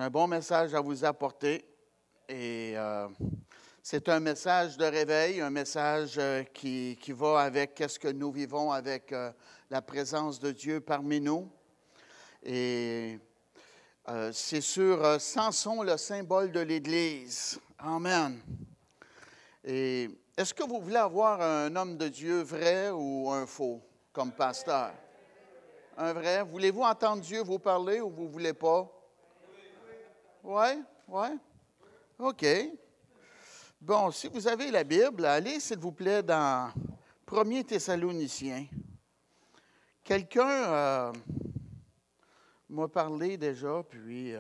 un bon message à vous apporter. Et c'est un message de réveil, un message qui va avec ce que nous vivons avec la présence de Dieu parmi nous. Et c'est sur Samson, le symbole de l'Église. Amen. Et est-ce que vous voulez avoir un homme de Dieu vrai ou un faux comme pasteur? Un vrai? Voulez-vous entendre Dieu vous parler ou vous ne voulez pas? Oui, oui. OK. Bon, si vous avez la Bible, allez, s'il vous plaît, dans 1 Thessaloniciens. Quelqu'un m'a parlé déjà, puis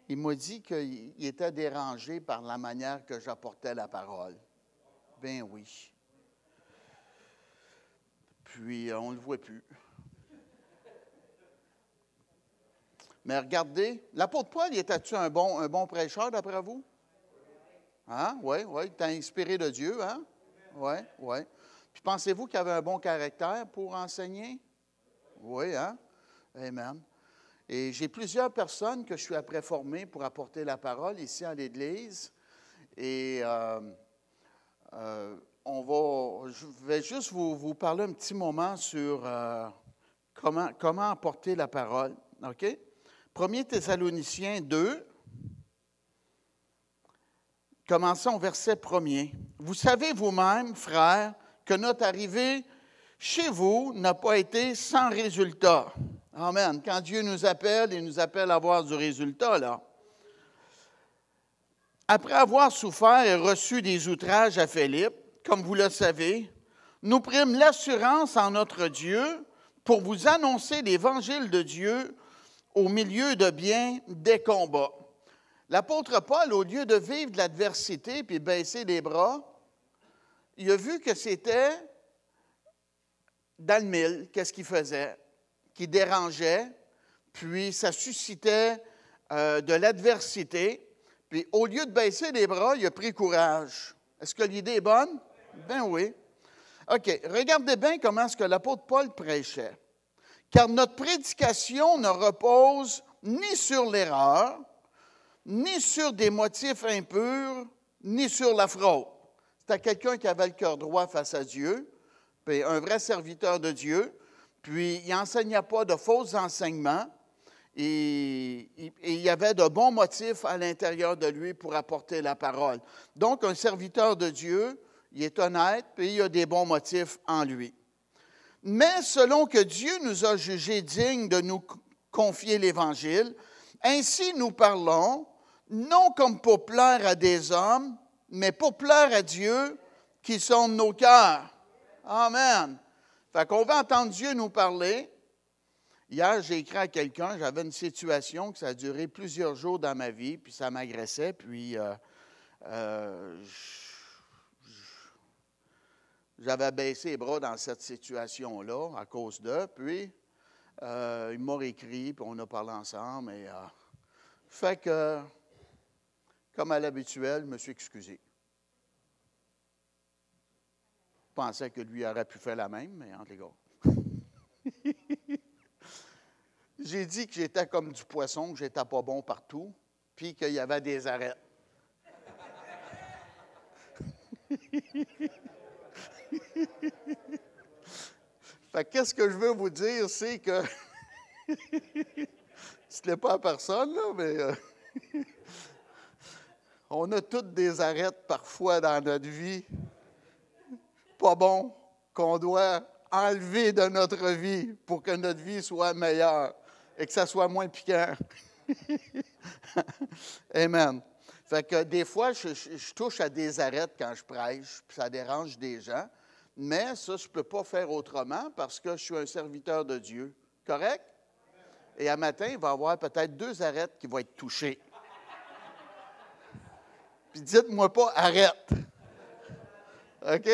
il m'a dit qu'il était dérangé par la manière que j'apportais la parole. Ben oui. Puis, on ne le voit plus. Mais regardez, l'apôtre Paul, était-tu un bon prêcheur, d'après vous? Hein? Oui, oui, il était inspiré de Dieu, hein? Oui, oui. Puis, pensez-vous qu'il avait un bon caractère pour enseigner? Oui, hein? Amen. Et j'ai plusieurs personnes que je suis après formées pour apporter la parole ici à l'Église. Et je vais juste vous parler un petit moment sur comment apporter la parole. OK? 1 Thessaloniciens 2, commençons au verset 1er. Vous savez vous-même, frères, que notre arrivée chez vous n'a pas été sans résultat. Amen. Quand Dieu nous appelle, il nous appelle à avoir du résultat, là. Après avoir souffert et reçu des outrages à Philippe, comme vous le savez, nous prîmes l'assurance en notre Dieu pour vous annoncer l'Évangile de Dieu au milieu de bien des combats. L'apôtre Paul, au lieu de vivre de l'adversité puis baisser les bras, il a vu que c'était dans le mille, qu'est-ce qu'il faisait, qui dérangeait, puis ça suscitait de l'adversité. Puis au lieu de baisser les bras, il a pris courage. Est-ce que l'idée est bonne? Ben oui. OK, regardez bien comment est-ce que l'apôtre Paul prêchait. Car notre prédication ne repose ni sur l'erreur, ni sur des motifs impurs, ni sur la fraude. C'était quelqu'un qui avait le cœur droit face à Dieu, puis un vrai serviteur de Dieu, puis il n'enseignait pas de faux enseignements, et il y avait de bons motifs à l'intérieur de lui pour apporter la parole. Donc, un serviteur de Dieu, il est honnête, puis il y a des bons motifs en lui. Mais selon que Dieu nous a jugés dignes de nous confier l'Évangile, ainsi nous parlons, non comme pour plaire à des hommes, mais pour plaire à Dieu qui sonde nos cœurs. Amen. Fait qu'on va entendre Dieu nous parler. Hier, j'ai écrit à quelqu'un, j'avais une situation que ça a duré plusieurs jours dans ma vie, puis ça m'agressait, puis j'avais baissé les bras dans cette situation-là à cause d'eux, puis il m'a réécrit, puis on a parlé ensemble, et fait que, comme à l'habituel, je me suis excusé. Je pensais que lui aurait pu faire la même, mais entre les gars. J'ai dit que j'étais comme du poisson, que j'étais pas bon partout, puis qu'il y avait des arêtes. Fait que qu'est-ce que je veux vous dire, c'est que ce n'est pas à personne, là, mais on a toutes des arêtes parfois dans notre vie, pas bon, qu'on doit enlever de notre vie pour que notre vie soit meilleure et que ça soit moins piquant. Amen. Fait que des fois, je touche à des arêtes quand je prêche, puis ça dérange des gens, mais ça, je ne peux pas faire autrement parce que je suis un serviteur de Dieu. Correct? Et à matin, il va y avoir peut-être 2 arêtes qui vont être touchées. Puis dites-moi pas « arrête ». OK?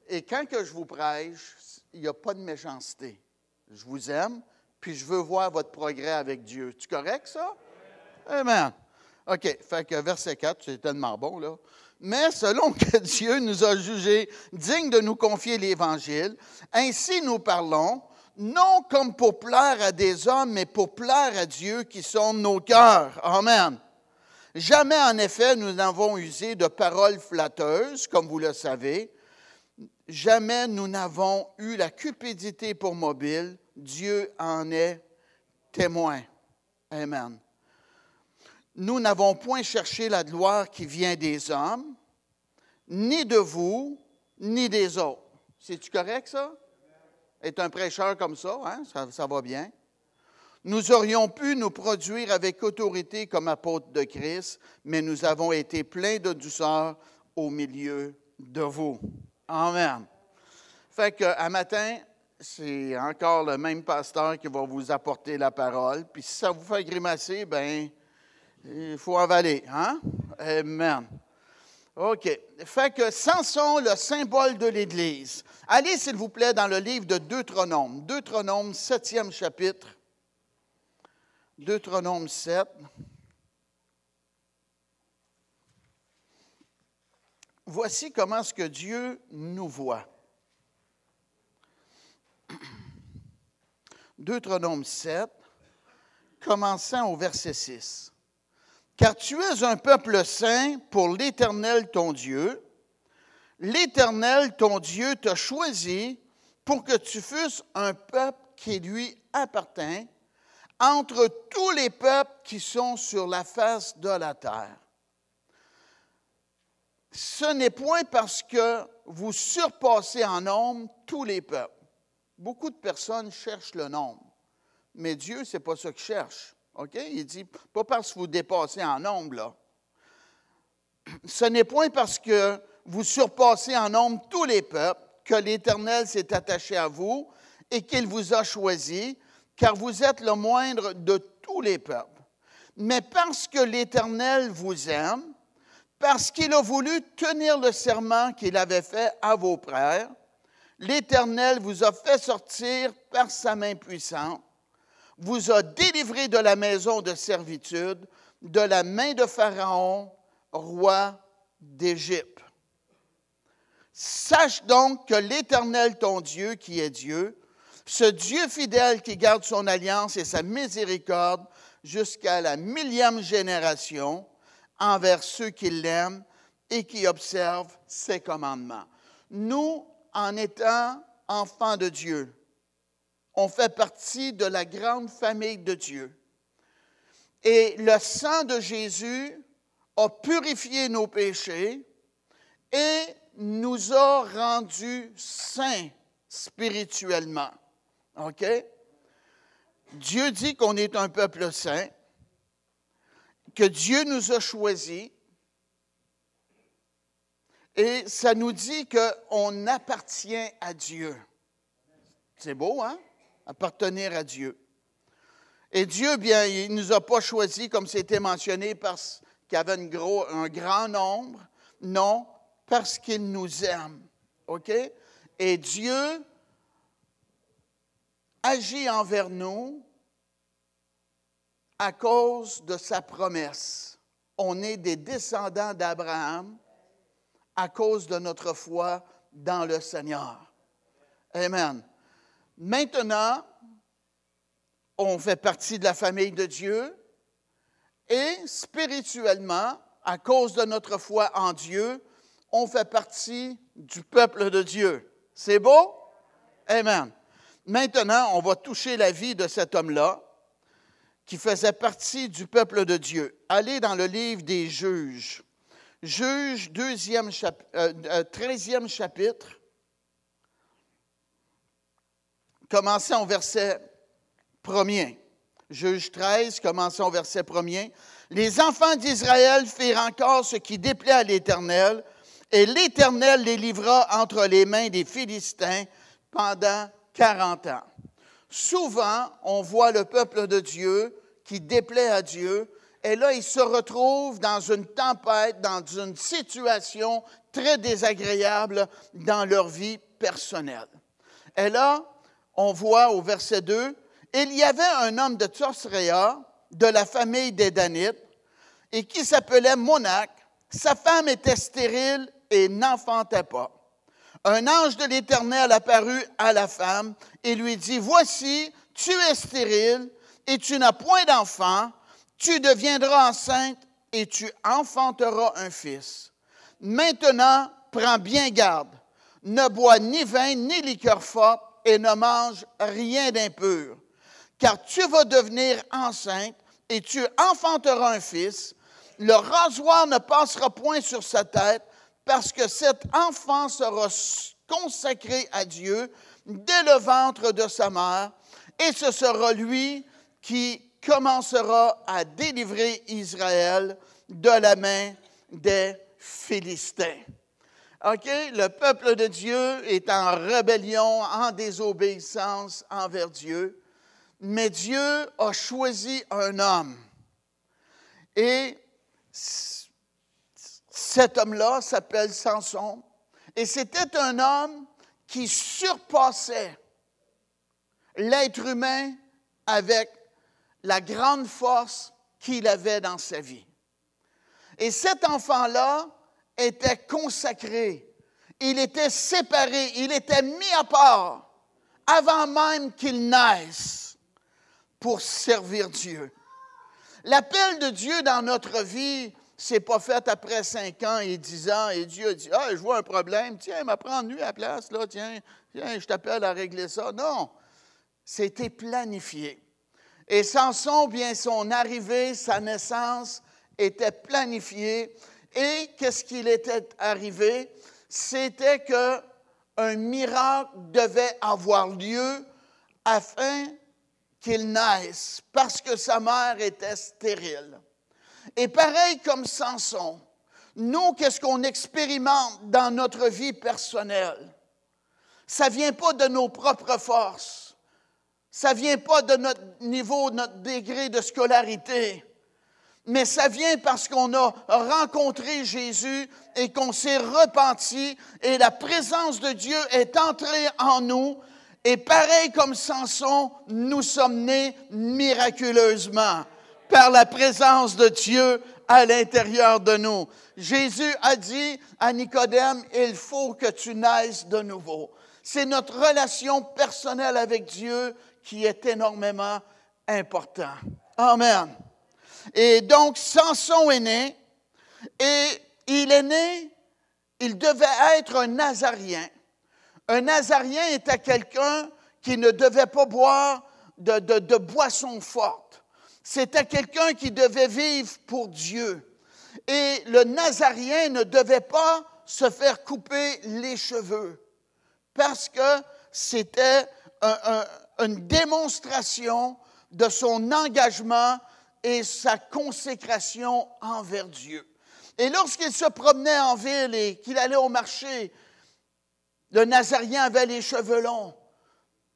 Et quand que je vous prêche, il n'y a pas de méchanceté. Je vous aime, puis je veux voir votre progrès avec Dieu. Tu correct, ça? Amen. OK, fait que verset 4, c'est tellement bon, là. Mais selon que Dieu nous a jugés dignes de nous confier l'Évangile, ainsi nous parlons, non comme pour plaire à des hommes, mais pour plaire à Dieu qui sonde nos cœurs. Amen. Jamais, en effet, nous n'avons usé de paroles flatteuses, comme vous le savez. Jamais nous n'avons eu la cupidité pour mobile. Dieu en est témoin. Amen. Nous n'avons point cherché la gloire qui vient des hommes, ni de vous, ni des autres. C'est-tu correct, ça? Être un prêcheur comme ça, hein? Ça va bien. Nous aurions pu nous produire avec autorité comme apôtres de Christ, mais nous avons été pleins de douceur au milieu de vous. Amen. Fait qu'à matin, c'est encore le même pasteur qui va vous apporter la parole. Puis si ça vous fait grimacer, bien, il faut avaler, hein? Amen. OK. Fait que Samson, le symbole de l'Église. Allez, s'il vous plaît, dans le livre de Deutéronome. Deutéronome, 7e chapitre. Deutéronome 7. Voici comment est-ce que Dieu nous voit. Deutéronome 7, commençant au verset 6. « Car tu es un peuple saint pour l'Éternel ton Dieu. L'Éternel ton Dieu t'a choisi pour que tu fusses un peuple qui lui appartient entre tous les peuples qui sont sur la face de la terre. Ce n'est point parce que vous surpassez en nombre tous les peuples. » Beaucoup de personnes cherchent le nombre, mais Dieu, ce n'est pas ça qu'il cherche. OK? Il dit, pas parce que vous dépassez en nombre, là. Ce n'est point parce que vous surpassez en nombre tous les peuples que l'Éternel s'est attaché à vous et qu'il vous a choisi, car vous êtes le moindre de tous les peuples. Mais parce que l'Éternel vous aime, parce qu'il a voulu tenir le serment qu'il avait fait à vos pères, l'Éternel vous a fait sortir par sa main puissante, vous a délivré de la maison de servitude, de la main de Pharaon, roi d'Égypte. Sache donc que l'Éternel, ton Dieu, qui est Dieu, ce Dieu fidèle qui garde son alliance et sa miséricorde jusqu'à la 1000e génération envers ceux qui l'aiment et qui observent ses commandements. Nous, en étant enfants de Dieu, on fait partie de la grande famille de Dieu. Et le sang de Jésus a purifié nos péchés et nous a rendus saints spirituellement. OK? Dieu dit qu'on est un peuple saint, que Dieu nous a choisis, et ça nous dit qu'on appartient à Dieu. C'est beau, hein? Appartenir à Dieu. Et Dieu, bien, il ne nous a pas choisis, comme c'était mentionné, parce qu'il y avait un grand nombre. Non, parce qu'il nous aime. OK? Et Dieu agit envers nous à cause de sa promesse. On est des descendants d'Abraham à cause de notre foi dans le Seigneur. Amen. Maintenant, on fait partie de la famille de Dieu et spirituellement, à cause de notre foi en Dieu, on fait partie du peuple de Dieu. C'est beau? Amen. Maintenant, on va toucher la vie de cet homme-là qui faisait partie du peuple de Dieu. Allez dans le livre des Juges. Juges, 13e chapitre. Commençons au verset 1er. Juge 13, commençons au verset 1er. Les enfants d'Israël firent encore ce qui déplaît à l'Éternel, et l'Éternel les livra entre les mains des Philistins pendant 40 ans. Souvent, on voit le peuple de Dieu qui déplaît à Dieu, et là, ils se retrouvent dans une tempête, dans une situation très désagréable dans leur vie personnelle. Et là, on voit au verset 2, « Il y avait un homme de Tsosréa, de la famille des Danites, et qui s'appelait Monac. Sa femme était stérile et n'enfantait pas. un ange de l'Éternel apparut à la femme et lui dit, « Voici, tu es stérile et tu n'as point d'enfant, tu deviendras enceinte et tu enfanteras un fils. Maintenant, prends bien garde, ne bois ni vin ni liqueur forte et ne mange rien d'impur, car tu vas devenir enceinte et tu enfanteras un fils. Le rasoir ne passera point sur sa tête, parce que cet enfant sera consacré à Dieu dès le ventre de sa mère, et ce sera lui qui commencera à délivrer Israël de la main des Philistins. » OK? Le peuple de Dieu est en rébellion, en désobéissance envers Dieu, mais Dieu a choisi un homme. Et cet homme-là s'appelle Samson, et c'était un homme qui surpassait l'être humain avec la grande force qu'il avait dans sa vie. Et cet enfant-là était consacré, il était séparé, il était mis à part avant même qu'il naisse pour servir Dieu. L'appel de Dieu dans notre vie, c'est pas fait après 5 ans et 10 ans, et Dieu a dit, « Ah, je vois un problème, tiens, m'apprends lui à la place, là, tiens, je t'appelle à régler ça. » Non, c'était planifié. Et Samson, bien, son arrivée, sa naissance était planifiée. Et qu'est-ce qu'il était arrivé? C'était qu'un miracle devait avoir lieu afin qu'il naisse, parce que sa mère était stérile. Et pareil comme Samson, nous, qu'est-ce qu'on expérimente dans notre vie personnelle? Ça ne vient pas de nos propres forces. Ça ne vient pas de notre niveau, notre degré de scolarité. Mais ça vient parce qu'on a rencontré Jésus et qu'on s'est repenti et la présence de Dieu est entrée en nous. Et pareil comme Samson, nous sommes nés miraculeusement par la présence de Dieu à l'intérieur de nous. Jésus a dit à Nicodème, « Il faut que tu naisses de nouveau. » C'est notre relation personnelle avec Dieu qui est énormément important. Amen. Et donc, Samson est né, et il devait être un Nazarien. Un Nazarien était quelqu'un qui ne devait pas boire de boissons fortes. C'était quelqu'un qui devait vivre pour Dieu. Et le Nazarien ne devait pas se faire couper les cheveux, parce que c'était une démonstration de son engagement et sa consécration envers Dieu. Et lorsqu'il se promenait en ville et qu'il allait au marché, le Nazarien avait les cheveux longs.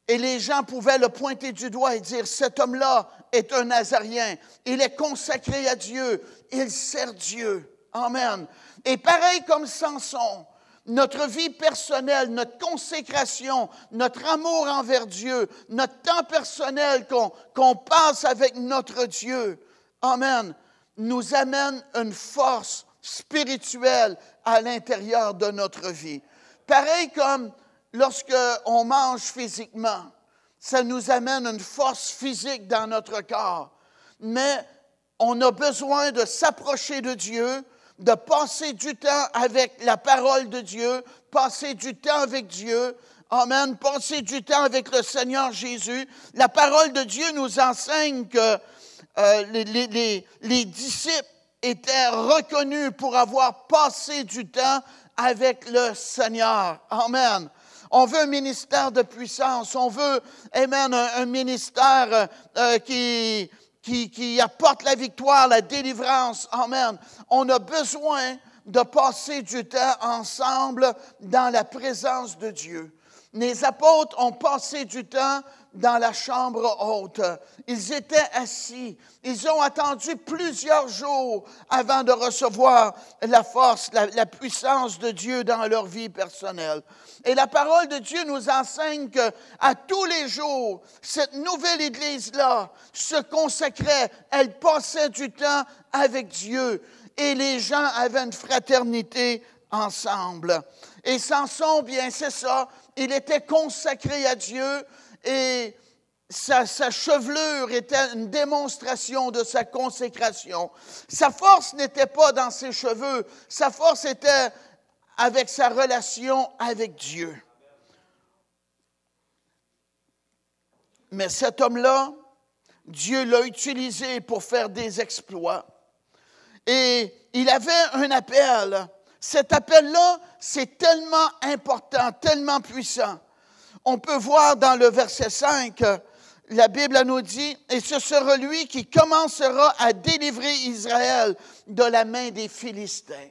Et les gens pouvaient le pointer du doigt et dire, « Cet homme-là est un Nazarien. Il est consacré à Dieu. Il sert Dieu. » Amen. Et pareil comme Samson, notre vie personnelle, notre consécration, notre amour envers Dieu, notre temps personnel qu'on passe avec notre Dieu, amen, nous amène une force spirituelle à l'intérieur de notre vie. Pareil comme lorsqu'on mange physiquement, ça nous amène une force physique dans notre corps. Mais on a besoin de s'approcher de Dieu, de passer du temps avec la parole de Dieu, passer du temps avec Dieu, amen, passer du temps avec le Seigneur Jésus. La parole de Dieu nous enseigne que les disciples étaient reconnus pour avoir passé du temps avec le Seigneur. Amen. On veut un ministère de puissance. On veut, amen, un ministère qui apporte la victoire, la délivrance. Amen. On a besoin de passer du temps ensemble dans la présence de Dieu. Les apôtres ont passé du temps dans la chambre haute. Ils étaient assis. Ils ont attendu plusieurs jours avant de recevoir la force, la puissance de Dieu dans leur vie personnelle. Et la parole de Dieu nous enseigne qu'à tous les jours, cette nouvelle Église-là se consacrait, elle passait du temps avec Dieu. Et les gens avaient une fraternité ensemble. Et Samson, bien, c'est ça, il était consacré à Dieu et sa chevelure était une démonstration de sa consécration. Sa force n'était pas dans ses cheveux, sa force était avec sa relation avec Dieu. Mais cet homme-là, Dieu l'a utilisé pour faire des exploits. Et il avait un appel. Cet appel-là, c'est tellement important, tellement puissant. On peut voir dans le verset 5, la Bible nous dit, « Et ce sera lui qui commencera à délivrer Israël de la main des Philistins. »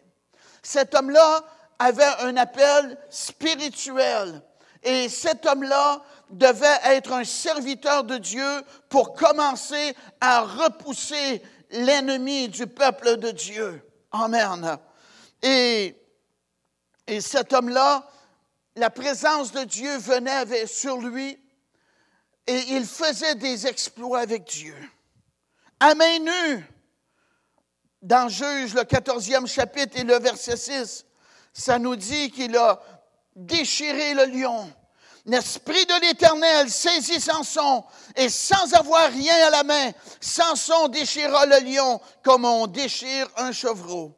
Cet homme-là avait un appel spirituel. Et cet homme-là devait être un serviteur de Dieu pour commencer à repousser l'ennemi du peuple de Dieu. Amen. Et cet homme-là, la présence de Dieu venait sur lui et il faisait des exploits avec Dieu. À main nue, dans Juge, le 14e chapitre et le verset 6, ça nous dit qu'il a déchiré le lion. L'Esprit de l'Éternel saisit Samson, et sans avoir rien à la main, Samson déchira le lion comme on déchire un chevreau.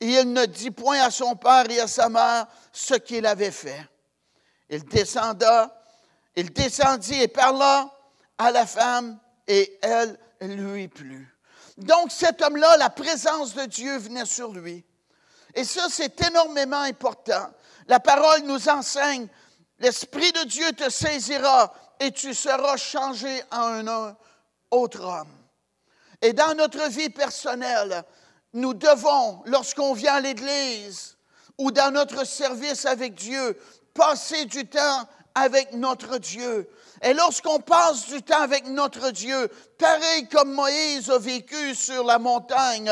Et il ne dit point à son père et à sa mère ce qu'il avait fait. Il descendit et parla à la femme, et elle lui plut. Donc cet homme-là, la présence de Dieu venait sur lui. Et ça, c'est énormément important. La parole nous enseigne, l'Esprit de Dieu te saisira et tu seras changé en un autre homme. Et dans notre vie personnelle, nous devons, lorsqu'on vient à l'Église ou dans notre service avec Dieu, passer du temps avec notre Dieu. Et lorsqu'on passe du temps avec notre Dieu, pareil comme Moïse a vécu sur la montagne,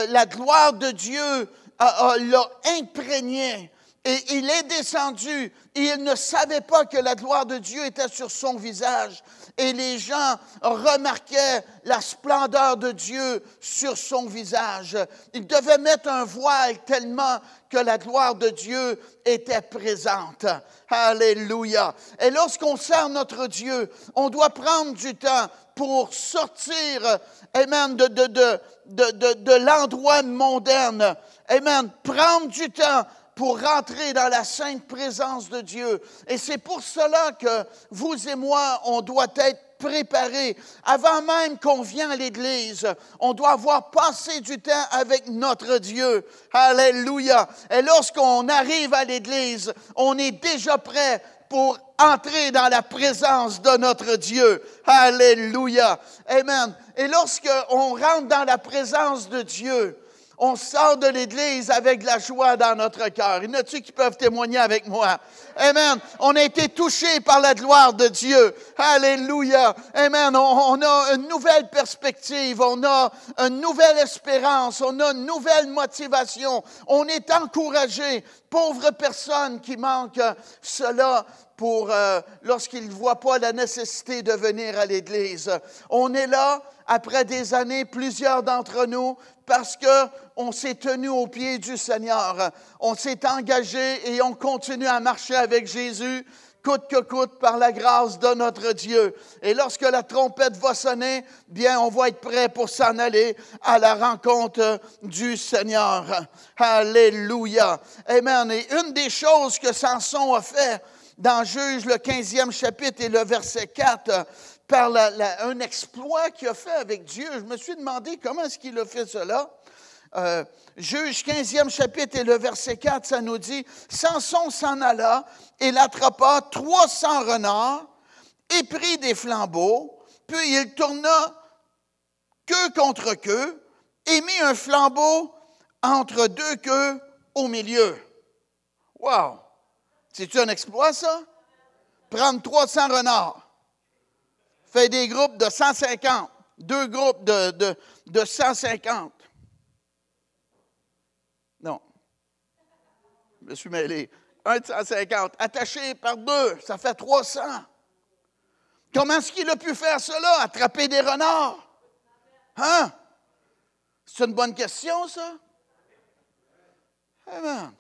la gloire de Dieu l'a imprégné. Et il est descendu et il ne savait pas que la gloire de Dieu était sur son visage. Et les gens remarquaient la splendeur de Dieu sur son visage. Il devait mettre un voile tellement que la gloire de Dieu était présente. Alléluia. Et lorsqu'on sert notre Dieu, on doit prendre du temps pour sortir, amen, de l'endroit mondain. Amen. Prendre du temps pour rentrer dans la sainte présence de Dieu. Et c'est pour cela que vous et moi, on doit être préparés. Avant même qu'on vienne à l'Église, on doit avoir passé du temps avec notre Dieu. Alléluia. Et lorsqu'on arrive à l'Église, on est déjà prêt pour entrer dans la présence de notre Dieu. Alléluia. Amen. Et lorsqu'on rentre dans la présence de Dieu, on sort de l'Église avec de la joie dans notre cœur. Il y en a-t-il qui peuvent témoigner avec moi? Amen. On a été touchés par la gloire de Dieu. Alléluia. Amen. On a une nouvelle perspective. On a une nouvelle espérance. On a une nouvelle motivation. On est encouragé. Pauvres personnes qui manquent cela pour lorsqu'ils ne voient pas la nécessité de venir à l'Église. On est là, après des années, plusieurs d'entre nous, parce qu'on s'est tenu au pied du Seigneur. On s'est engagé et on continue à marcher avec Jésus, coûte que coûte, par la grâce de notre Dieu. Et lorsque la trompette va sonner, bien, on va être prêt pour s'en aller à la rencontre du Seigneur. Alléluia. Amen. Et une des choses que Samson a fait dans Juge, le 15e chapitre et le verset 4, par un exploit qu'il a fait avec Dieu. Je me suis demandé comment est-ce qu'il a fait cela. Juge 15e chapitre et le verset 4, ça nous dit, « Samson s'en alla et l'attrapa 300 renards et prit des flambeaux, puis il tourna queue contre queue et mit un flambeau entre deux queues au milieu. » Wow! C'est-tu un exploit, ça? Prendre 300 renards. Fait des groupes de 150. Deux groupes de 150. Non. Je me suis mêlé. Un de 150. Attaché par deux, ça fait 300. Comment est-ce qu'il a pu faire cela? Attraper des renards? Hein? C'est une bonne question, ça? Amen.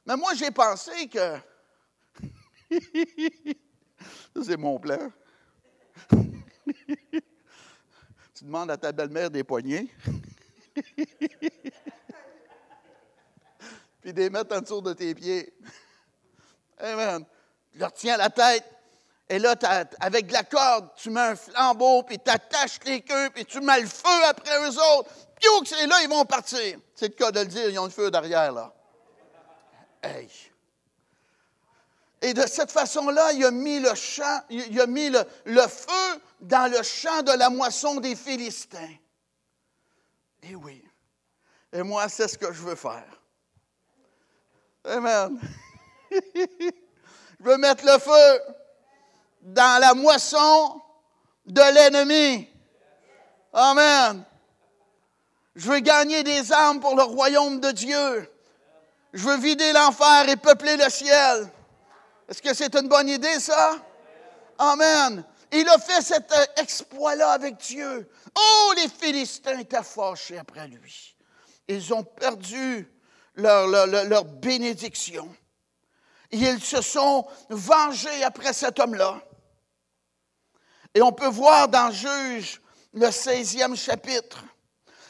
Mais moi, j'ai pensé que... Ça, c'est mon plan. Tu demandes à ta belle-mère des poignets. Puis des mettre en dessous de tes pieds. Amen. Tu leur tiens la tête. Et là, avec de la corde, tu mets un flambeau, puis tu attaches les queues, puis tu mets le feu après eux autres. Puis et là, ils vont partir. C'est le cas de le dire, ils ont le feu derrière, là. Hey! Et de cette façon-là, il a mis le champ, il a mis le feu dans le champ de la moisson des Philistins. Et oui. Et moi, c'est ce que je veux faire. Amen. Je veux mettre le feu dans la moisson de l'ennemi. Amen. Je veux gagner des âmes pour le royaume de Dieu. Je veux vider l'enfer et peupler le ciel. Est-ce que c'est une bonne idée, ça? Amen. Il a fait cet exploit-là avec Dieu. Oh, les Philistins étaient fâchés après lui. Ils ont perdu leur bénédiction. Et ils se sont vengés après cet homme-là. Et on peut voir dans Juge, le 16e chapitre,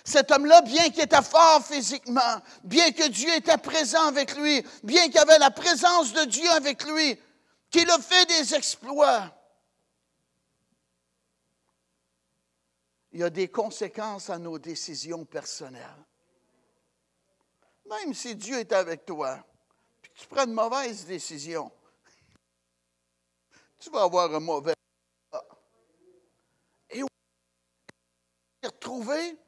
cet homme-là, bien qu'il était fort physiquement, bien que Dieu était présent avec lui, bien qu'il y avait la présence de Dieu avec lui, qu'il a fait des exploits, il y a des conséquences à nos décisions personnelles. Même si Dieu est avec toi, puis que tu prends une mauvaise décision, tu vas avoir un mauvais résultat. Et retrouver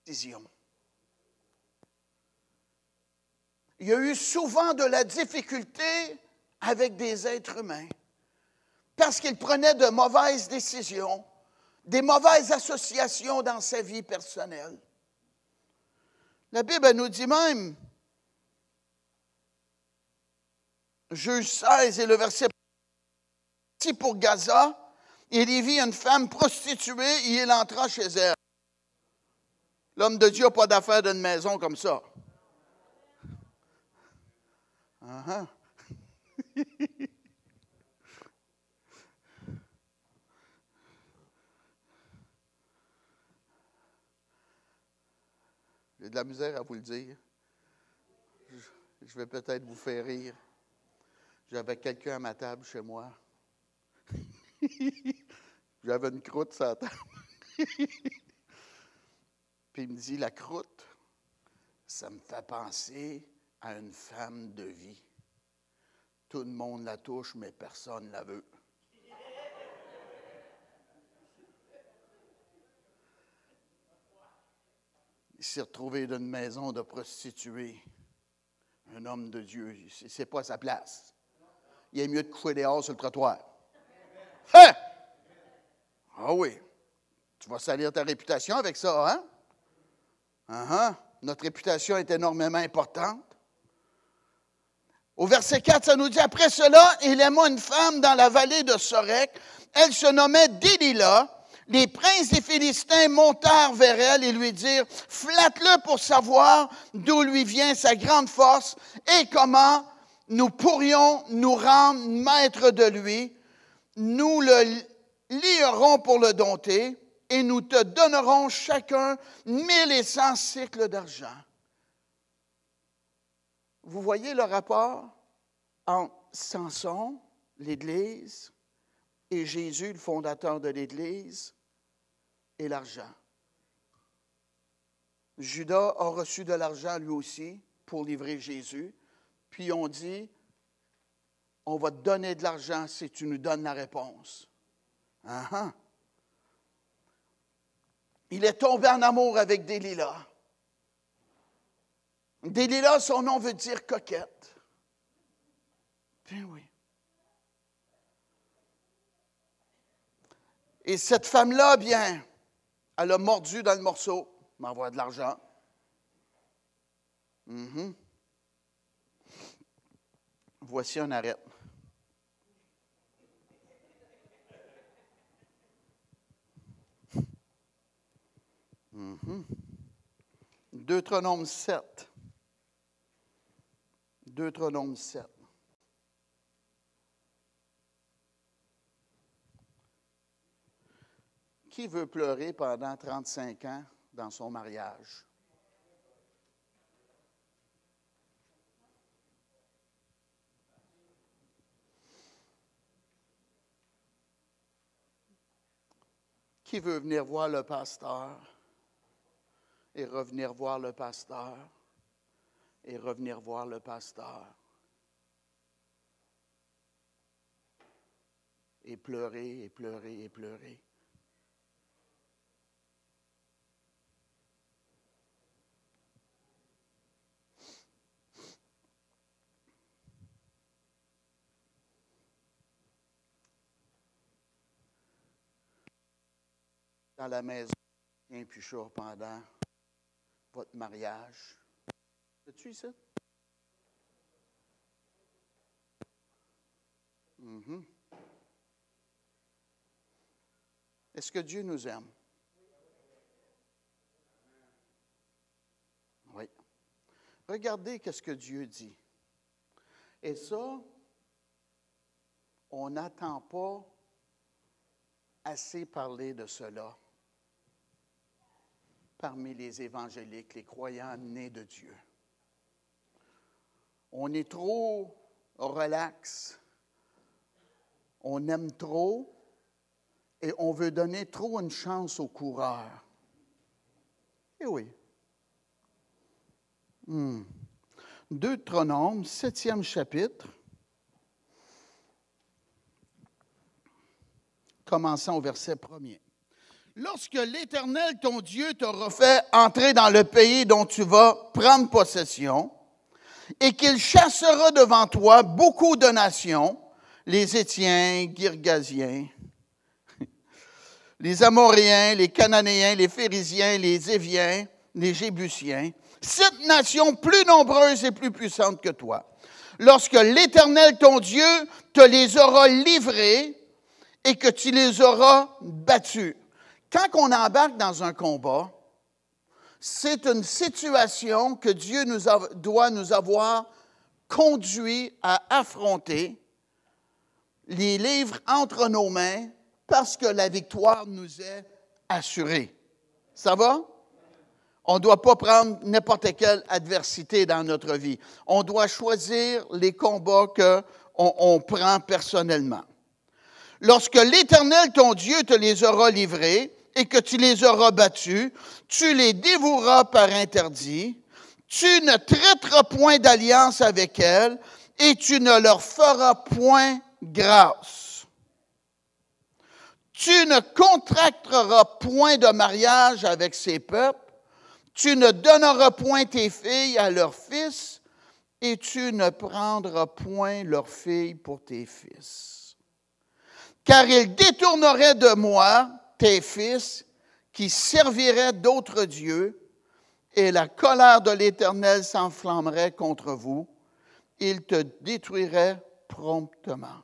décision. Il y a eu souvent de la difficulté avec des êtres humains parce qu'ils prenaient de mauvaises décisions, des mauvaises associations dans sa vie personnelle. La Bible nous dit même, Juge 16 et le verset pour Gaza, il y vit une femme prostituée et il entra chez elle. L'homme de Dieu n'a pas d'affaire d'une maison comme ça. Uh-huh. J'ai de la misère à vous le dire. Je vais peut-être vous faire rire. J'avais quelqu'un à ma table chez moi. J'avais une croûte sur la table. Puis il me dit, la croûte, ça me fait penser à une femme de vie. Tout le monde la touche, mais personne ne la veut. Il s'est retrouvé dans une maison de prostituées. Un homme de Dieu, c'est pas sa place. Il est mieux de coucher dehors sur le trottoir. Hein? Ah oui. Tu vas salir ta réputation avec ça, hein? Uh-huh. Notre réputation est énormément importante. Au verset 4, ça nous dit, après cela, il aima une femme dans la vallée de Sorek. Elle se nommait Délila. Les princes des Philistins montèrent vers elle et lui dirent, flatte-le pour savoir d'où lui vient sa grande force et comment nous pourrions nous rendre maîtres de lui. Nous le lierons pour le dompter et nous te donnerons chacun 1100 cycles d'argent. Vous voyez le rapport entre Samson, l'Église, et Jésus, le fondateur de l'Église, et l'argent. Judas a reçu de l'argent lui aussi pour livrer Jésus. Puis on dit, on va te donner de l'argent si tu nous donnes la réponse. Uh-huh. Il est tombé en amour avec Délila. Délila, son nom veut dire coquette. Bien oui. Et cette femme-là, bien, elle a mordu dans le morceau, m'envoie de l'argent. Mm-hmm. Voici un arrêt. Deutéronome 7. Deutéronome 7. Qui veut pleurer pendant 35 ans dans son mariage? Qui veut venir voir le pasteur et revenir voir le pasteur et revenir voir le pasteur et pleurer et pleurer et pleurer? Dans la maison, bien plus chaud pendant votre mariage. As-tu ça? Mm-hmm. Est-ce que Dieu nous aime? Oui. Regardez qu'est-ce que Dieu dit. Et ça, on n'entend pas assez parler de cela parmi les évangéliques, les croyants nés de Dieu. On est trop relax, on aime trop et on veut donner trop une chance aux coureurs. Eh oui. Deutéronome, 7e chapitre, commençant au verset 1er. Lorsque l'Éternel, ton Dieu, t'aura fait entrer dans le pays dont tu vas prendre possession, et qu'il chassera devant toi beaucoup de nations, les Hétiens, Girgasiens, les Amoréens, les Cananéens, les Phérésiens, les Éviens, les Jébusiens, 7 nations plus nombreuses et plus puissantes que toi. Lorsque l'Éternel, ton Dieu, te les aura livrées et que tu les auras battus. Quand on embarque dans un combat, c'est une situation que Dieu doit nous avoir conduit à affronter, les livres entre nos mains, parce que la victoire nous est assurée. Ça va? On ne doit pas prendre n'importe quelle adversité dans notre vie. On doit choisir les combats qu'on prend personnellement. Lorsque l'Éternel, ton Dieu, te les aura livrés et que tu les auras battus, tu les dévoueras par interdit, tu ne traiteras point d'alliance avec elles et tu ne leur feras point grâce. Tu ne contracteras point de mariage avec ces peuples, tu ne donneras point tes filles à leurs fils et tu ne prendras point leurs filles pour tes fils. Car ils détourneraient de moi tes fils qui serviraient d'autres dieux, et la colère de l'Éternel s'enflammerait contre vous. Il te détruirait promptement.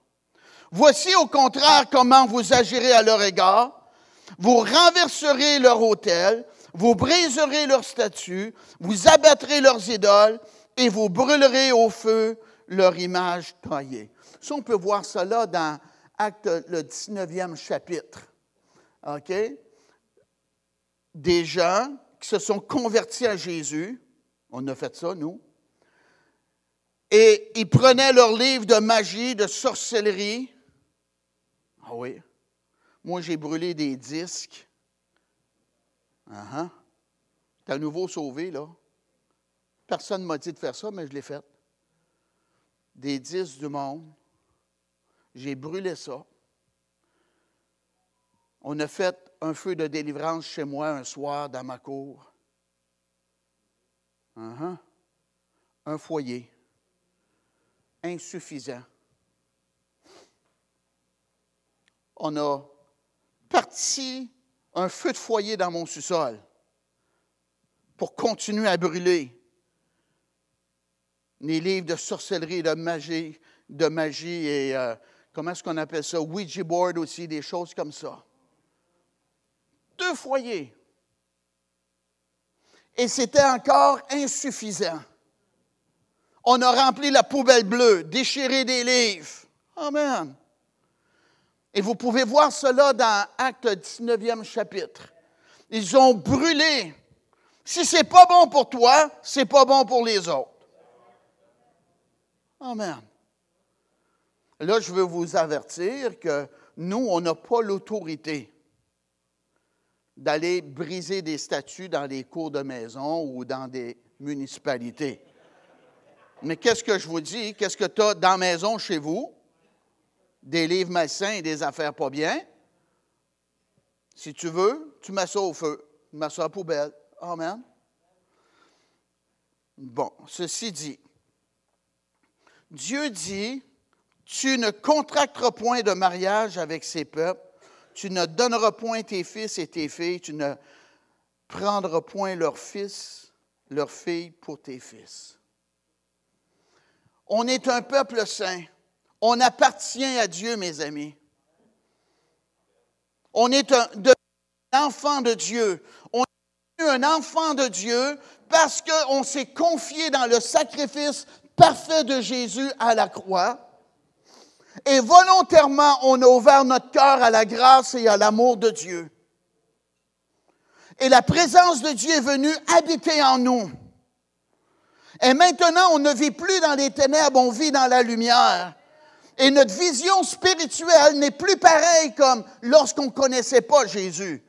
Voici au contraire comment vous agirez à leur égard. Vous renverserez leur autel, vous briserez leurs statues, vous abattrez leurs idoles, et vous brûlerez au feu leur image taillée. Ça, on peut voir cela dans Actes, le 19e chapitre. OK? Des gens qui se sont convertis à Jésus, on a fait ça, nous, et ils prenaient leurs livres de magie, de sorcellerie. Ah oui. Moi, j'ai brûlé des disques. T'es à nouveau sauvé, là. Personne ne m'a dit de faire ça, mais je l'ai fait. Des disques du monde. J'ai brûlé ça. On a fait un feu de délivrance chez moi un soir dans ma cour. Un foyer. Insuffisant. On a parti un feu de foyer dans mon sous-sol pour continuer à brûler les livres de sorcellerie, de magie et, comment est-ce qu'on appelle ça, Ouija board aussi, des choses comme ça. 2 foyers. Et c'était encore insuffisant. On a rempli la poubelle bleue, déchiré des livres. Amen. Et vous pouvez voir cela dans Actes 19e chapitre. Ils ont brûlé. Si ce n'est pas bon pour toi, ce n'est pas bon pour les autres. Amen. Là, je veux vous avertir que nous, on n'a pas l'autorité d'aller briser des statues dans les cours de maison ou dans des municipalités. Mais qu'est-ce que je vous dis? Qu'est-ce que tu as dans la maison chez vous? Des livres malsains et des affaires pas bien. Si tu veux, tu mets ça au feu. Tu mets ça à la poubelle. Amen. Bon, ceci dit, Dieu dit, tu ne contracteras point de mariage avec ces peuples, tu ne donneras point tes fils et tes filles, tu ne prendras point leurs fils, leurs filles pour tes fils. On est un peuple saint. On appartient à Dieu, mes amis. On est un enfant de Dieu. On est un enfant de Dieu parce qu'on s'est confié dans le sacrifice parfait de Jésus à la croix. Et volontairement, on a ouvert notre cœur à la grâce et à l'amour de Dieu. Et la présence de Dieu est venue habiter en nous. Et maintenant, on ne vit plus dans les ténèbres, on vit dans la lumière. Et notre vision spirituelle n'est plus pareille comme lorsqu'on ne connaissait pas Jésus.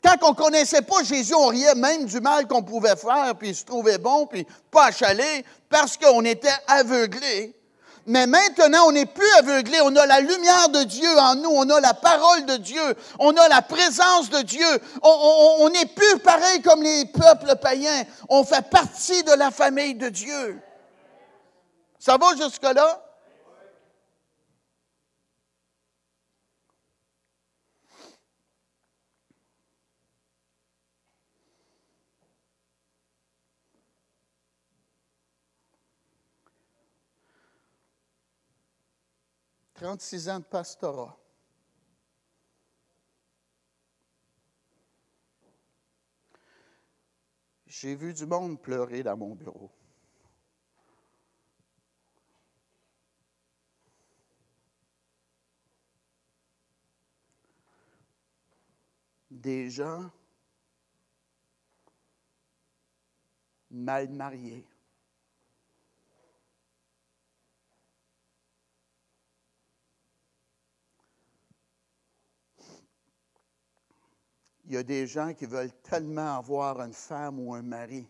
Quand on ne connaissait pas Jésus, on riait même du mal qu'on pouvait faire, puis il se trouvait bon, puis pas achalé, parce qu'on était aveuglés. Mais maintenant, on n'est plus aveuglés, on a la lumière de Dieu en nous, on a la parole de Dieu, on a la présence de Dieu. On n'est plus pareil comme les peuples païens, on fait partie de la famille de Dieu. Ça va jusque-là? « 36 ans de pastorat. J'ai vu du monde pleurer dans mon bureau. Des gens mal mariés. Il y a des gens qui veulent tellement avoir une femme ou un mari.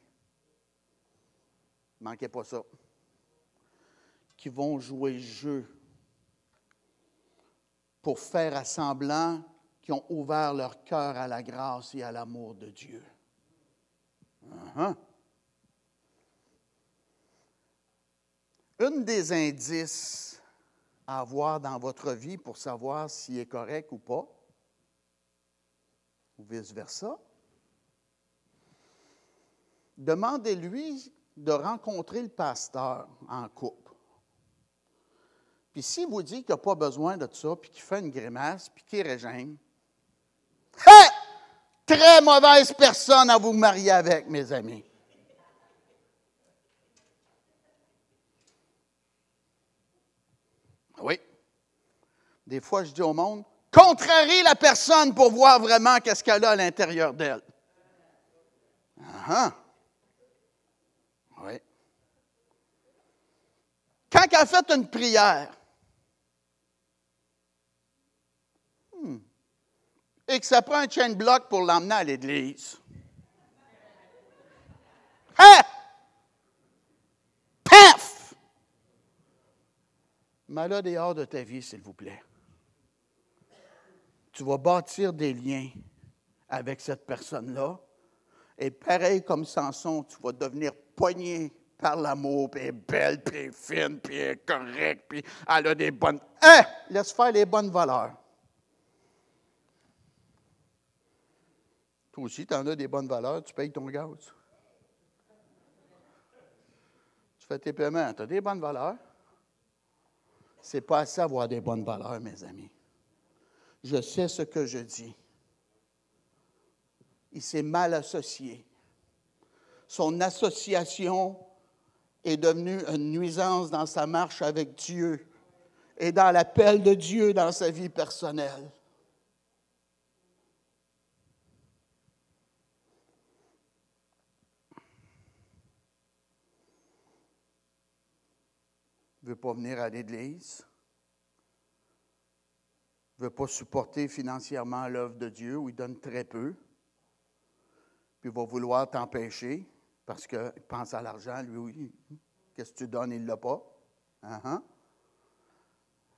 Ne manquez pas ça. Qui vont jouer le jeu pour faire à semblant qu'ils ont ouvert leur cœur à la grâce et à l'amour de Dieu. Un des indices à avoir dans votre vie pour savoir s'il est correct ou pas, ou vice-versa, demandez-lui de rencontrer le pasteur en couple. Puis s'il vous dit qu'il n'a pas besoin de ça, puis qu'il fait une grimace, puis qu'il régime, très mauvaise personne à vous marier avec, mes amis. Oui. Des fois, je dis au monde, contrarie la personne pour voir vraiment qu'est-ce qu'elle a à l'intérieur d'elle. Oui. Quand elle a fait une prière, et que ça prend un chain block pour l'emmener à l'église. Paf! Mets-la dehors de ta vie, s'il vous plaît. Tu vas bâtir des liens avec cette personne-là. Et pareil comme Samson, tu vas devenir poigné par l'amour, puis elle est belle, puis elle est fine, puis elle est correcte, puis elle a des bonnes... Laisse faire les bonnes valeurs. Toi aussi, tu en as des bonnes valeurs, tu payes ton gaz. Tu fais tes paiements, tu as des bonnes valeurs. C'est pas assez avoir des bonnes valeurs, mes amis. Je sais ce que je dis. Il s'est mal associé. son association est devenue une nuisance dans sa marche avec Dieu et dans l'appel de Dieu dans sa vie personnelle. Il ne veut pas venir à l'Église. Il ne veut pas supporter financièrement l'œuvre de Dieu, où il donne très peu. Puis il va vouloir t'empêcher, parce qu'il pense à l'argent, lui, oui. Qu'est-ce que tu donnes, il ne l'a pas. Uh-huh.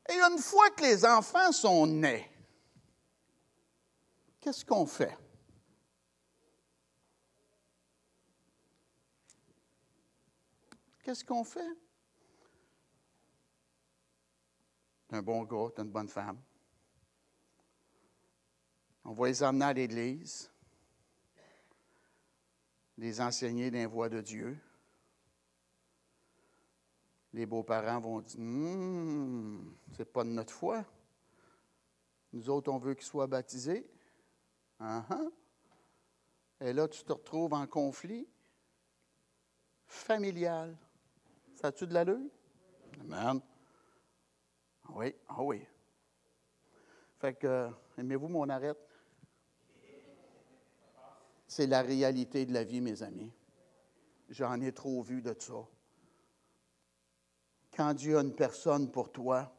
Et une fois que les enfants sont nés, qu'est-ce qu'on fait? Qu'est-ce qu'on fait? T'es un bon gars, t'es une bonne femme. On va les emmener à l'Église, les enseigner dans les voies de Dieu. Les beaux-parents vont dire, c'est pas de notre foi. Nous autres, on veut qu'ils soient baptisés. Uh-huh. Et là, tu te retrouves en conflit familial. Ça a-tu de l'allure? Amen. Oui, ah oui. Fait que, aimez-vous mon arrête? C'est la réalité de la vie, mes amis. J'en ai trop vu de ça. Quand Dieu a une personne pour toi,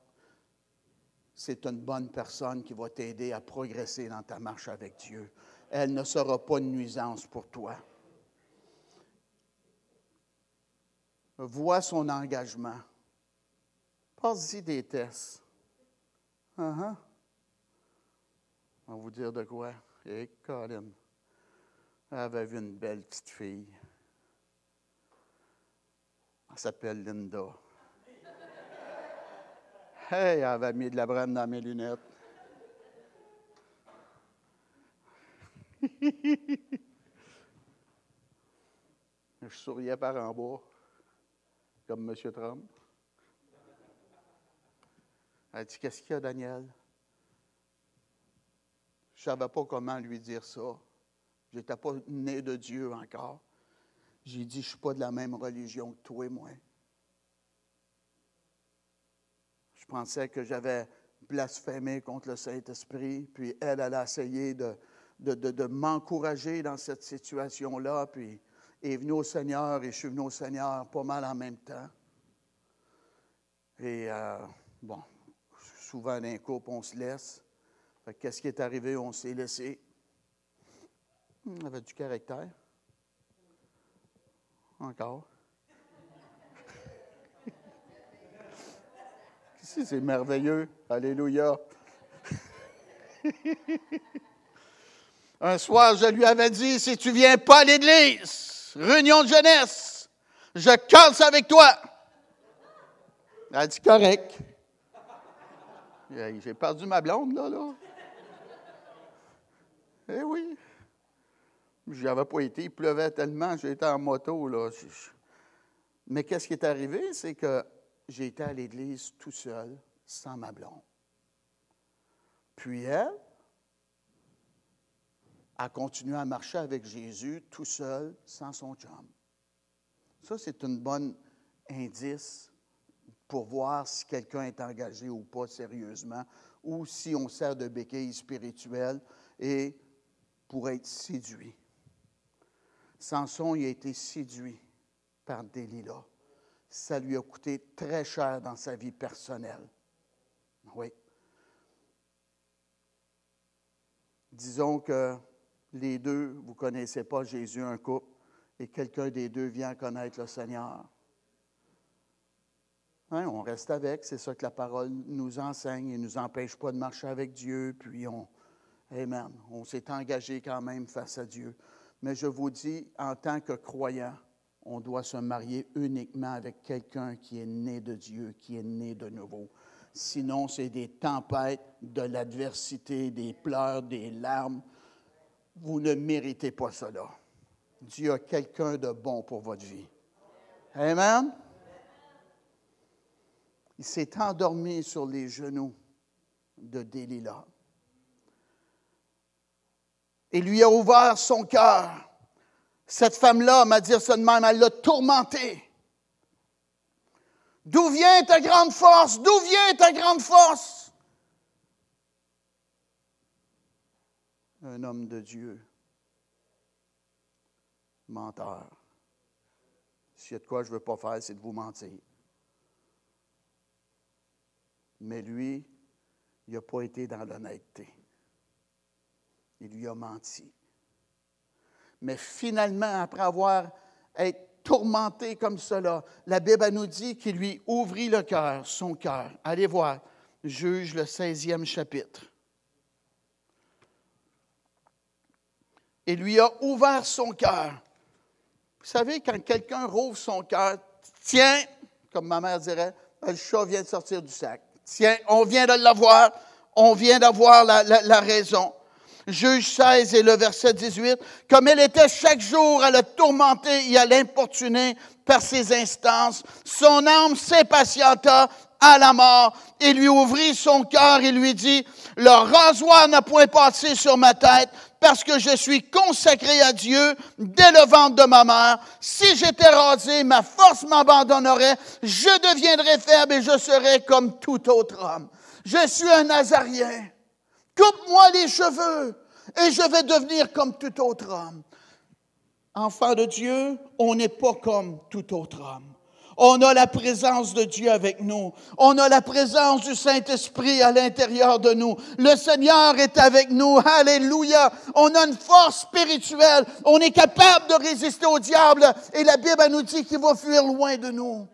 c'est une bonne personne qui va t'aider à progresser dans ta marche avec Dieu. Elle ne sera pas une nuisance pour toi. Vois son engagement. Passe-y des tests. Uh-huh. On va vous dire de quoi? Et Colin, elle avait vu une belle petite fille. Elle s'appelle Linda. Hey, elle avait mis de la brème dans mes lunettes. Je souriais par en bas, comme M. Trump. Elle dit, qu'est-ce qu'il y a, Daniel? Je ne savais pas comment lui dire ça. Je n'étais pas né de Dieu encore. J'ai dit, je ne suis pas de la même religion que toi et moi. Je pensais que j'avais blasphémé contre le Saint-Esprit, puis elle a essayé de m'encourager dans cette situation-là, puis elle est venue au Seigneur, et je suis venu au Seigneur pas mal en même temps. Et, bon, souvent dans un couple, on se laisse. Fait que qu'est-ce qui est arrivé? On s'est laissé. Elle avait du caractère. Encore. C'est merveilleux. Alléluia. Un soir, je lui avais dit, si tu ne viens pas à l'église, réunion de jeunesse, je casse avec toi. Elle a dit, correct. J'ai perdu ma blonde, là. Eh oui. Je n'avais pas été, il pleuvait tellement, j'étais en moto, là. Mais qu'est-ce qui est arrivé, c'est que j'ai été à l'église tout seul, sans ma blonde. Puis elle a continué à marcher avec Jésus tout seul, sans son chum. Ça, c'est un bon indice pour voir si quelqu'un est engagé ou pas sérieusement, ou si on sert de béquille spirituelle et pour être séduit. Samson, il a été séduit par Delilah. Ça lui a coûté très cher dans sa vie personnelle. Oui. Disons que les deux, vous ne connaissez pas Jésus, un couple, et quelqu'un des deux vient connaître le Seigneur. Hein, on reste avec, c'est ça que la parole nous enseigne et ne nous empêche pas de marcher avec Dieu, puis Amen, on s'est engagé quand même face à Dieu. Mais je vous dis, en tant que croyant, on doit se marier uniquement avec quelqu'un qui est né de Dieu, qui est né de nouveau. Sinon, c'est des tempêtes, de l'adversité, des pleurs, des larmes. Vous ne méritez pas cela. Dieu a quelqu'un de bon pour votre vie. Amen. Il s'est endormi sur les genoux de Delilah. Et lui a ouvert son cœur. Cette femme-là, m'a dit ça de même, elle l'a tourmenté. D'où vient ta grande force? D'où vient ta grande force? Un homme de Dieu, menteur. S'il y a de quoi je ne veux pas faire, c'est de vous mentir. Mais lui, il n'a pas été dans l'honnêteté. Il lui a menti. Mais finalement, après avoir été tourmenté comme cela, la Bible elle nous dit qu'il lui ouvrit le cœur, son cœur. Allez voir, Juge le 16e chapitre. Il lui a ouvert son cœur. Vous savez, quand quelqu'un rouvre son cœur, tiens, comme ma mère dirait, le chat vient de sortir du sac. Tiens, on vient de l'avoir, on vient d'avoir la raison. Juge 16 et le verset 18. Comme elle était chaque jour à le tourmenter et à l'importuner par ses instances, son âme s'impatienta à la mort et lui ouvrit son cœur et lui dit, « Le rasoir n'a point passé sur ma tête, parce que je suis consacré à Dieu dès le ventre de ma mère. Si j'étais rasé, ma force m'abandonnerait, je deviendrais faible et je serais comme tout autre homme. Je suis un Nazarien. Coupe-moi les cheveux et je vais devenir comme tout autre homme. » Enfant de Dieu, on n'est pas comme tout autre homme. On a la présence de Dieu avec nous. On a la présence du Saint-Esprit à l'intérieur de nous. Le Seigneur est avec nous. Alléluia. On a une force spirituelle. On est capable de résister au diable. Et la Bible elle nous dit qu'il va fuir loin de nous.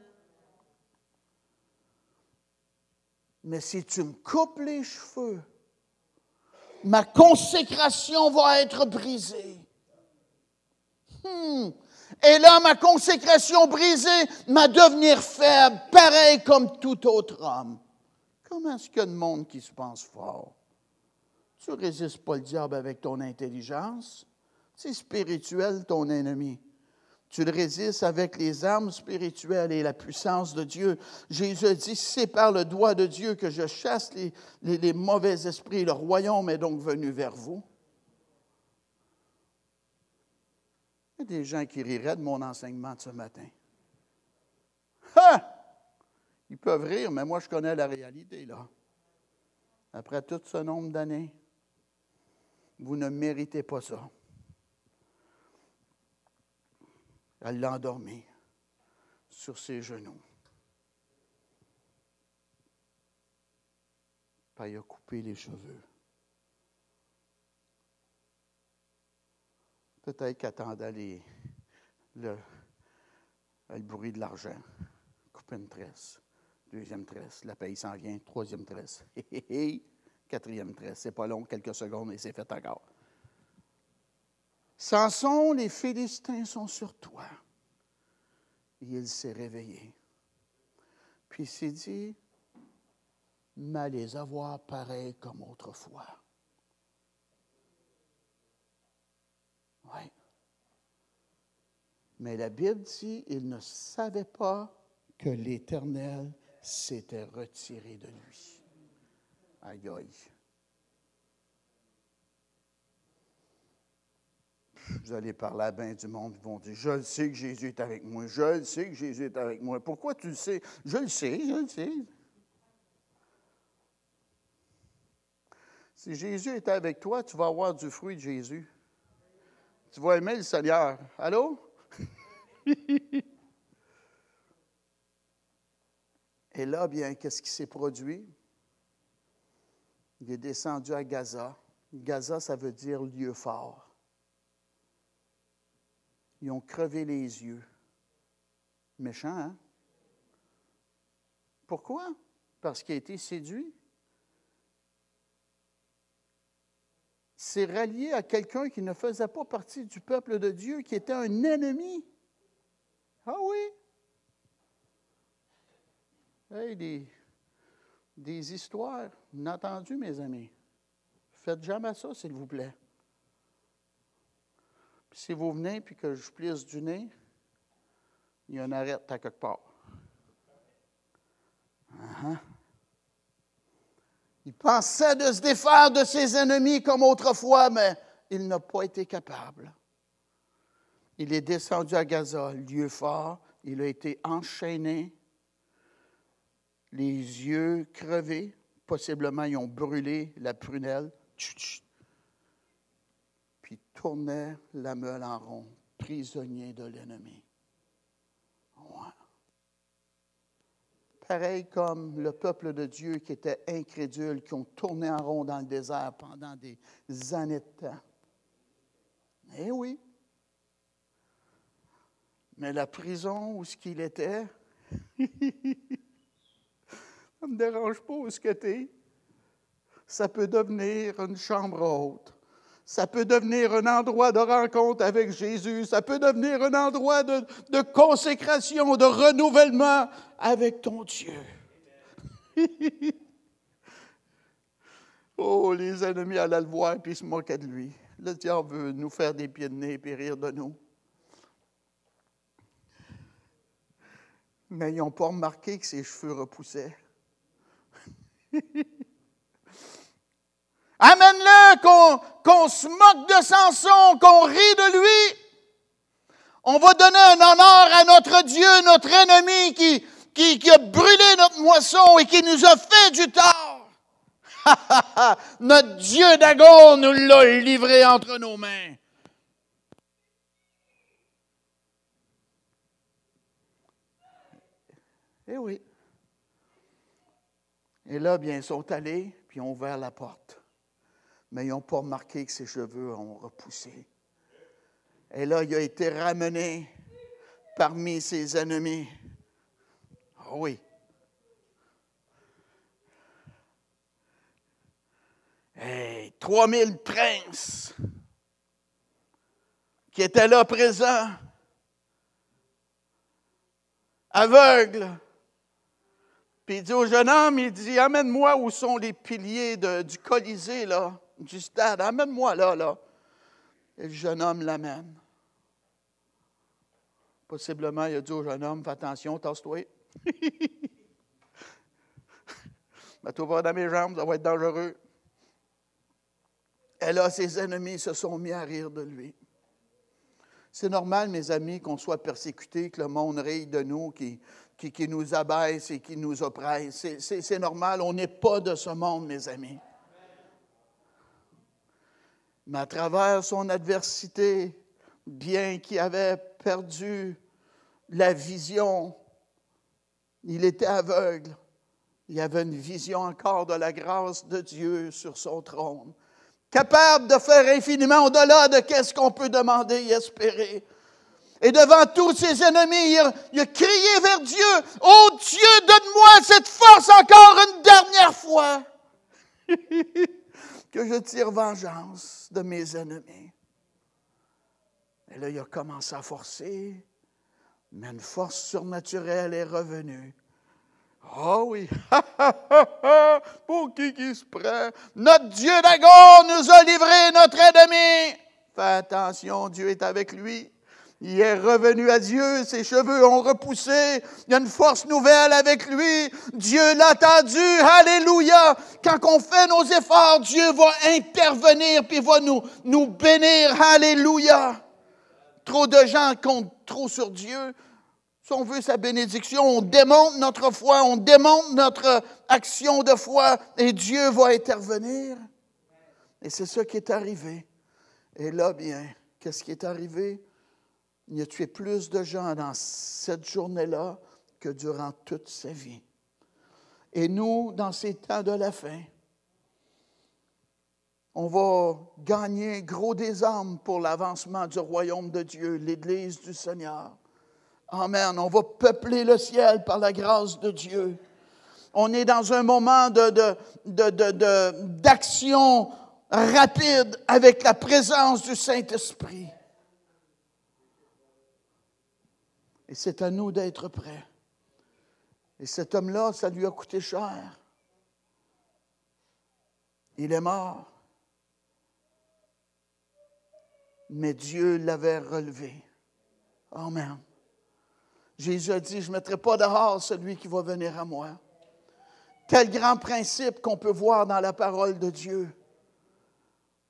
Mais si tu me coupes les cheveux, ma consécration va être brisée. Et là, ma consécration brisée, ma devenir faible, pareil comme tout autre homme. Comment est-ce qu'il y a de monde qui se pense fort? Tu ne résistes pas le diable avec ton intelligence. C'est spirituel, ton ennemi. Tu le résistes avec les armes spirituelles et la puissance de Dieu. Jésus a dit, c'est par le doigt de Dieu que je chasse les mauvais esprits. Le royaume est donc venu vers vous. Il y a des gens qui riraient de mon enseignement de ce matin. Ha! Ils peuvent rire, mais moi, je connais la réalité, là. Après tout ce nombre d'années, vous ne méritez pas ça. Elle l'a endormi sur ses genoux. Puis elle a coupé les cheveux. Peut-être qu'elle attendait le bruit de l'argent. Couper une tresse. Deuxième tresse. La paye s'en vient. Troisième tresse. Quatrième tresse. C'est pas long, quelques secondes et c'est fait encore. Samson, les Philistins sont sur toi. Et il s'est réveillé. Puis il s'est dit, mais les avoir pareils comme autrefois. Oui. Mais la Bible dit, il ne savait pas que l'Éternel s'était retiré de lui. Aïe, aïe. Vous allez parler à bien du monde, ils vont dire, je le sais que Jésus est avec moi, je le sais que Jésus est avec moi. Pourquoi tu le sais? Je le sais, je le sais. Si Jésus est avec toi, tu vas avoir du fruit de Jésus. Tu vas aimer le Seigneur. Allô? Et là, bien, qu'est-ce qui s'est produit? Il est descendu à Gaza. Gaza, ça veut dire lieu fort. Ils ont crevé les yeux. Méchant, hein? Pourquoi? Parce qu'il a été séduit. Il s'est rallié à quelqu'un qui ne faisait pas partie du peuple de Dieu, qui était un ennemi. Ah oui! Hey, des histoires inattendues, mes amis. Faites jamais ça, s'il vous plaît. Puis si vous venez et que je plisse du nez, il y a une arête à quelque part. Uh-huh. Il pensait de se défaire de ses ennemis comme autrefois, mais il n'a pas été capable. il est descendu à Gaza, lieu fort. Il a été enchaîné, les yeux crevés. Possiblement, ils ont brûlé la prunelle. Puis tournait la meule en rond, prisonnier de l'ennemi. Ouais. Pareil comme le peuple de Dieu qui était incrédule, qui ont tourné en rond dans le désert pendant des années de temps. Eh oui. Mais la prison où ce qu'il était, ça ne me dérange pas où ce que tu es. Ça peut devenir une chambre haute. Ça peut devenir un endroit de rencontre avec Jésus. Ça peut devenir un endroit de consécration, de renouvellement avec ton Dieu. Oh, les ennemis allaient le voir et se moquaient de lui. Le diable veut nous faire des pieds de nez et rire de nous. Mais ils n'ont pas remarqué que ses cheveux repoussaient. Amène-le, qu'on se moque de Samson, qu'on rit de lui. On va donner un honneur à notre Dieu, notre ennemi qui a brûlé notre moisson et qui nous a fait du tort. Notre Dieu Dagon nous l'a livré entre nos mains. Eh oui. Et là, bien, ils sont allés, puis ils ont ouvert la porte. Mais ils n'ont pas remarqué que ses cheveux ont repoussé. Et là, il a été ramené parmi ses ennemis. Oh oui. Hey, 3000 princes qui étaient là présents, aveugles. Puis il dit au jeune homme, il dit, amène-moi où sont les piliers du Colisée, là, du stade. Amène-moi là. Et le jeune homme l'amène. Possiblement, il a dit au jeune homme, fais attention, tasse-toi. Mets-toi pas dans mes jambes, ça va être dangereux. Et là, ses ennemis se sont mis à rire de lui. C'est normal, mes amis, qu'on soit persécutés, que le monde rie de nous, qui nous abaisse et qui nous oppresse. C'est normal, on n'est pas de ce monde, mes amis. Mais à travers son adversité, bien qu'il avait perdu la vision, il était aveugle. Il avait une vision encore de la grâce de Dieu sur son trône, capable de faire infiniment au-delà de ce qu'on peut demander et espérer. Et devant tous ses ennemis, il a crié vers Dieu, « Oh Dieu, donne-moi cette force encore une dernière fois, que je tire vengeance de mes ennemis. » Et là, il a commencé à forcer, mais une force surnaturelle est revenue. Oh oui, pour qui se prend? Notre Dieu Dagon nous a livré notre ennemi. Fais attention, Dieu est avec lui. Il est revenu à Dieu, ses cheveux ont repoussé. Il y a une force nouvelle avec lui. Dieu l'a attendu, alléluia. Quand on fait nos efforts, Dieu va intervenir puis va nous bénir, alléluia. Trop de gens comptent trop sur Dieu. Si on veut sa bénédiction, on démontre notre foi, on démontre notre action de foi et Dieu va intervenir. Et c'est ça qui est arrivé. Et là, bien, qu'est-ce qui est arrivé? Il a tué plus de gens dans cette journée-là que durant toute sa vie. Et nous, dans ces temps de la fin, on va gagner gros des âmes pour l'avancement du royaume de Dieu, l'Église du Seigneur. Amen. On va peupler le ciel par la grâce de Dieu. On est dans un moment d'action rapide avec la présence du Saint-Esprit. Et c'est à nous d'être prêts. Et cet homme-là, ça lui a coûté cher. Il est mort. Mais Dieu l'avait relevé. Amen. Jésus a dit, je ne mettrai pas dehors celui qui va venir à moi. Quel grand principe qu'on peut voir dans la parole de Dieu.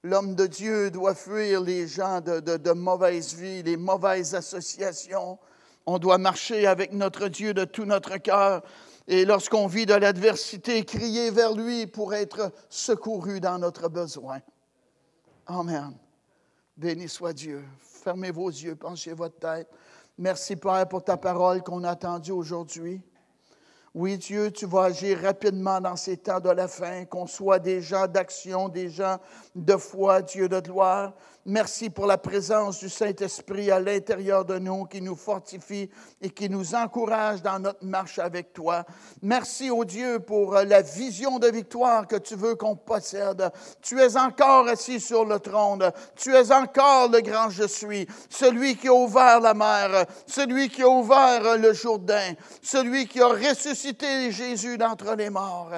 L'homme de Dieu doit fuir les gens de mauvaise vie, les mauvaises associations. On doit marcher avec notre Dieu de tout notre cœur. Et lorsqu'on vit de l'adversité, crier vers lui pour être secouru dans notre besoin. Amen. Béni soit Dieu. Fermez vos yeux, penchez votre tête. Merci, Père, pour ta parole qu'on a entendue aujourd'hui. Oui, Dieu, tu vas agir rapidement dans ces temps de la fin, qu'on soit des gens d'action, des gens de foi, Dieu de gloire. Merci pour la présence du Saint-Esprit à l'intérieur de nous qui nous fortifie et qui nous encourage dans notre marche avec toi. Merci, ô Dieu, pour la vision de victoire que tu veux qu'on possède. Tu es encore assis sur le trône. Tu es encore le grand je suis, celui qui a ouvert la mer, celui qui a ouvert le Jourdain, celui qui a ressuscité Jésus d'entre les morts.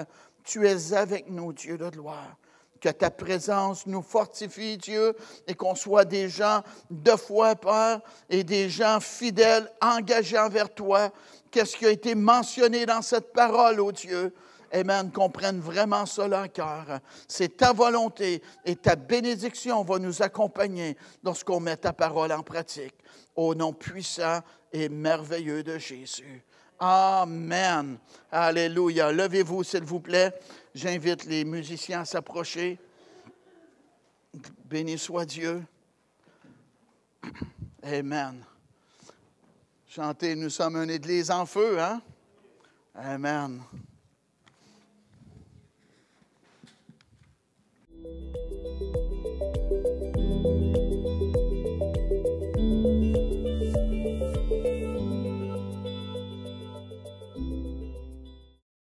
Tu es avec nous, Dieu de gloire. Que ta présence nous fortifie, Dieu, et qu'on soit des gens de foi, Père, et des gens fidèles, engagés envers toi. Qu'est-ce qui a été mentionné dans cette parole, ô Dieu? Amen, qu'on prenne vraiment cela à cœur. C'est ta volonté et ta bénédiction va nous accompagner lorsqu'on met ta parole en pratique. Au nom puissant et merveilleux de Jésus. Amen. Alléluia. Levez-vous, s'il vous plaît. J'invite les musiciens à s'approcher. Béni soit Dieu. Amen. Chantez, nous sommes une église en feu, hein? Amen.